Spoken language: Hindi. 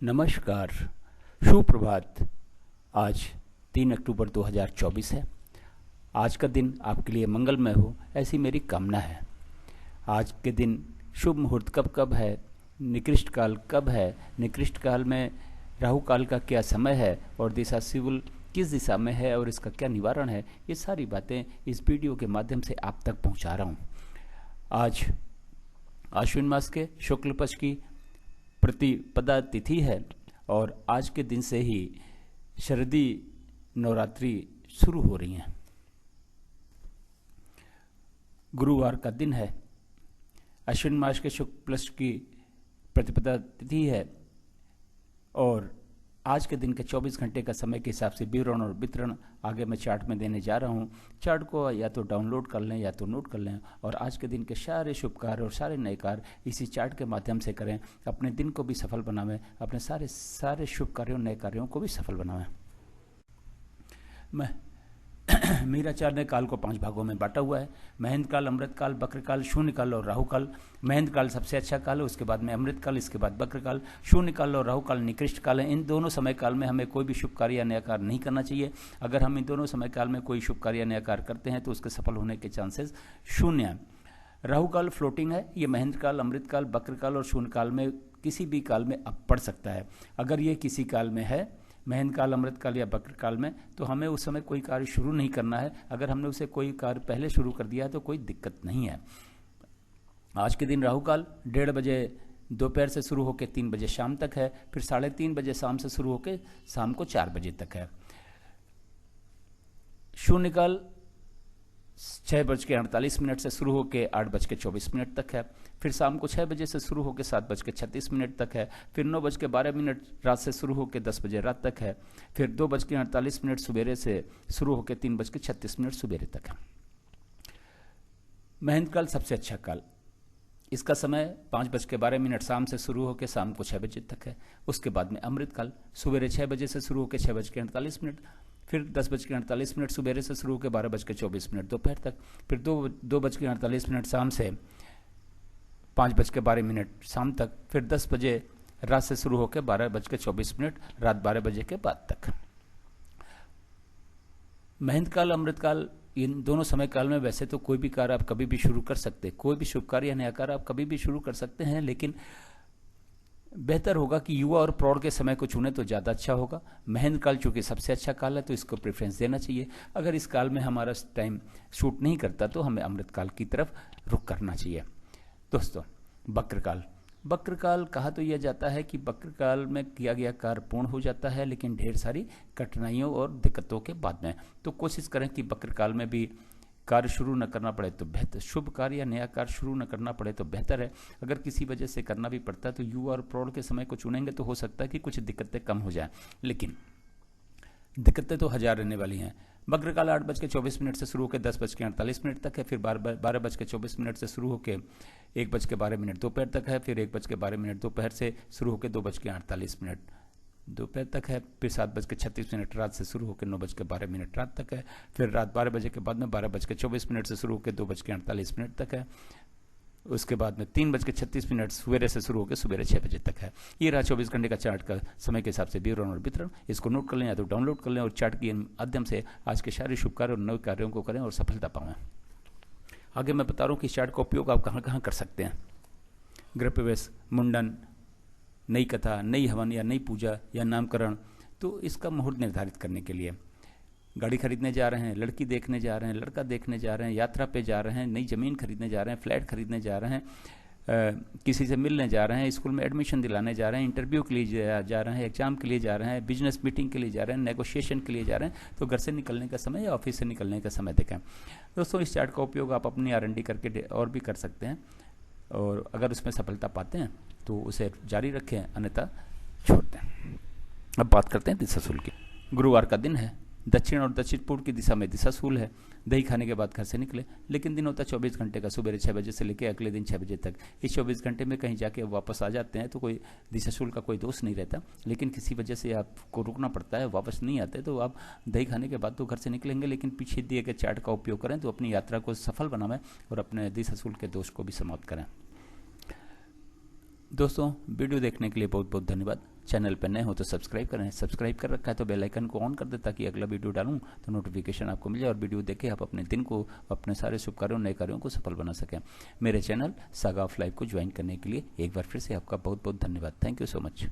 नमस्कार, सुप्रभात। आज 3 अक्टूबर 2024 है। आज का दिन आपके लिए मंगलमय हो, ऐसी मेरी कामना है। आज के दिन शुभ मुहूर्त कब कब है, निकृष्ट काल कब है, निकृष्ट काल में राहु काल का क्या समय है और दिशा शिवल किस दिशा में है और इसका क्या निवारण है, ये सारी बातें इस वीडियो के माध्यम से आप तक पहुंचा रहा हूं। आज आश्विन मास के शुक्ल पक्ष की प्रतिपदा तिथि है और आज के दिन से ही शरदी नवरात्रि शुरू हो रही हैं। गुरुवार का दिन है। आश्विन मास के शुक्ल पक्ष की प्रतिपदा तिथि है और आज के दिन के 24 घंटे का समय के हिसाब से विवरण और वितरण आगे मैं चार्ट में देने जा रहा हूँ। चार्ट को या तो डाउनलोड कर लें या तो नोट कर लें और आज के दिन के सारे शुभ कार्य और सारे नए कार्य इसी चार्ट के माध्यम से करें। अपने दिन को भी सफल बनावें, अपने सारे शुभ कार्यों नए कार्यों को भी सफल बनावें। मीराचार्य ने काल को 5 भागों में बांटा हुआ है। महेंद्र काल, अमृत काल, बक्र काल, शून्य काल और राहु काल। महेंद्र काल सबसे अच्छा काल है, उसके बाद में अमृत काल, इसके बाद बक्र काल। शून्य काल और राहु काल निकृष्ट काल है। इन दोनों समय काल में हमें कोई भी शुभ कार्य या नया कार्य नहीं करना चाहिए। अगर हम इन दोनों समय काल में कोई शुभ कार्य या नया कार्य करते हैं तो उसके सफल होने के चांसेस शून्य हैं। राहु काल फ्लोटिंग है। ये महेंद्र काल, अमृत काल, बक्र काल और शून्य काल में किसी भी काल में अब पड़ सकता है। अगर ये किसी काल में है, महेंद्र काल, अमृत काल या बक्र काल में, तो हमें उस समय कोई कार्य शुरू नहीं करना है। अगर हमने उसे कोई कार्य पहले शुरू कर दिया है तो कोई दिक्कत नहीं है। आज के दिन राहु काल 1:30 बजे दोपहर से शुरू होकर 3 बजे शाम तक है, फिर 3:30 बजे शाम से शुरू होकर शाम को 4 बजे तक है। शून्य काल 6:48 से शुरू होकर 8:24 तक है, फिर शाम को 6 बजे से शुरू होकर 7:36 तक है, फिर 9:12 रात से शुरू होकर 10 बजे रात तक है, फिर 2:48 सवेरे से शुरू होकर 3:36 सवेरे तक है। महेंद्र काल सबसे अच्छा काल, इसका समय 5:12 शाम से शुरू होकर शाम को 6 बजे तक है। उसके बाद में अमृत काल सवेरे 6 बजे से शुरू होकर 6:48, फिर 10:48 सवेरे से शुरू होकर 12:24 दोपहर तक, फिर 2:48 शाम से 5:12 शाम तक, फिर 10 बजे रात से शुरू होकर 12:24 रात 12 बजे के बाद तक। महेंद्र काल, अमृत काल, इन दोनों समय काल में वैसे तो कोई भी कार्य आप कभी भी शुरू कर सकते हैं, कोई भी शुभ कार्य या नया कार्य आप कभी भी शुरू कर सकते हैं, लेकिन बेहतर होगा कि युवा और प्रौढ़ के समय को चुने तो ज़्यादा अच्छा होगा। महेंद्र काल चूंकि सबसे अच्छा काल है तो इसको प्रेफरेंस देना चाहिए। अगर इस काल में हमारा टाइम शूट नहीं करता तो हमें अमृत काल की तरफ रुख करना चाहिए। दोस्तों, बक्र काल, बक्र काल कहा तो यह जाता है कि बक्र काल में किया गया कार्य पूर्ण हो जाता है, लेकिन ढेर सारी कठिनाइयों और दिक्कतों के बाद में। तो कोशिश करें कि बक्र काल में भी कार्य शुरू न करना पड़े तो बेहतर, शुभ कार्य या नया कार्य शुरू न करना पड़े तो बेहतर है। अगर किसी वजह से करना भी पड़ता है तो युवा और प्रौढ़ के समय को चुनेंगे तो हो सकता है कि कुछ दिक्कतें कम हो जाएं, लेकिन दिक्कतें तो हजार रहने वाली हैं। बक्र काल 8:24 से शुरू होकर 10:48 तक है, फिर 12:24 से शुरू होकर 1:12 दोपहर तक है, फिर 1:12 दोपहर से शुरू होकर 2:48 दोपहर तक है, फिर 7:36 रात से शुरू होकर 9:12 रात तक है, फिर रात 12 बजे के बाद में 12:24 से शुरू होकर 2:48 तक है। उसके बाद में 3:36 सवेरे से शुरू होकर सवेरे 6 बजे तक है। ये रहा 24 घंटे का चार्ट का समय के हिसाब से विवरण और वितरण। इसको नोट कर लें या तो डाउनलोड कर लें और चार्ट के माध्यम से आज के सारे शुभ कार्य और नए कार्यों को करें और सफलता पाएं। आगे मैं बता रहा हूँ कि चार्ट का उपयोग आप कहाँ कहाँ कर सकते हैं। गृह प्रवेश, मुंडन, नई कथा, नई हवन या नई पूजा या नामकरण, तो इसका मुहूर्त निर्धारित करने के लिए। गाड़ी खरीदने जा रहे हैं, लड़की देखने जा रहे हैं, लड़का देखने जा रहे हैं, यात्रा पे जा रहे हैं, नई ज़मीन खरीदने जा रहे हैं, फ्लैट खरीदने जा रहे हैं, किसी से मिलने जा रहे हैं, स्कूल में एडमिशन दिलाने जा रहे हैं, इंटरव्यू के लिए जा रहे हैं, एग्जाम के लिए जा रहे हैं, बिजनेस मीटिंग के लिए जा रहे हैं, नेगोशिएशन के लिए जा रहे हैं, तो घर से निकलने का समय या ऑफिस से निकलने का समय देखें। दोस्तों, इस चार्ट का उपयोग आप अपनी R&D करके और भी कर सकते हैं और अगर उसमें सफलता पाते हैं तो उसे जारी रखें, अन्यथा छोड़ दें। अब बात करते हैं दिशाशूल की। गुरुवार का दिन है। दक्षिण और दक्षिण पूर्व की दिशा में दिशाशूल है। दही खाने के बाद घर से निकले, लेकिन दिन होता 24 घंटे का, सुबह 6 बजे से लेकर अगले दिन 6 बजे तक। इस 24 घंटे में कहीं जाके वापस आ जाते हैं तो कोई दिशाशूल का कोई दोष नहीं रहता, लेकिन किसी वजह से आपको रुकना पड़ता है, वापस नहीं आते तो आप दही खाने के बाद तो घर से निकलेंगे, लेकिन पीछे दिए गए चार्ट का उपयोग करें तो अपनी यात्रा को सफल बनाएं और अपने दिशाशूल के दोष को भी समाप्त करें। दोस्तों, वीडियो देखने के लिए बहुत बहुत धन्यवाद। चैनल पर नए हो तो सब्सक्राइब करें, सब्सक्राइब कर रखा है तो बेल आइकन को ऑन कर दे ताकि अगला वीडियो डालूं तो नोटिफिकेशन आपको मिल जाए और वीडियो देखे आप अपने दिन को, अपने सारे शुभ कार्यों, नए कार्यों को सफल बना सकें। मेरे चैनल सागा ऑफ लाइफ को ज्वाइन करने के लिए एक बार फिर से आपका बहुत बहुत धन्यवाद। Thank you so much.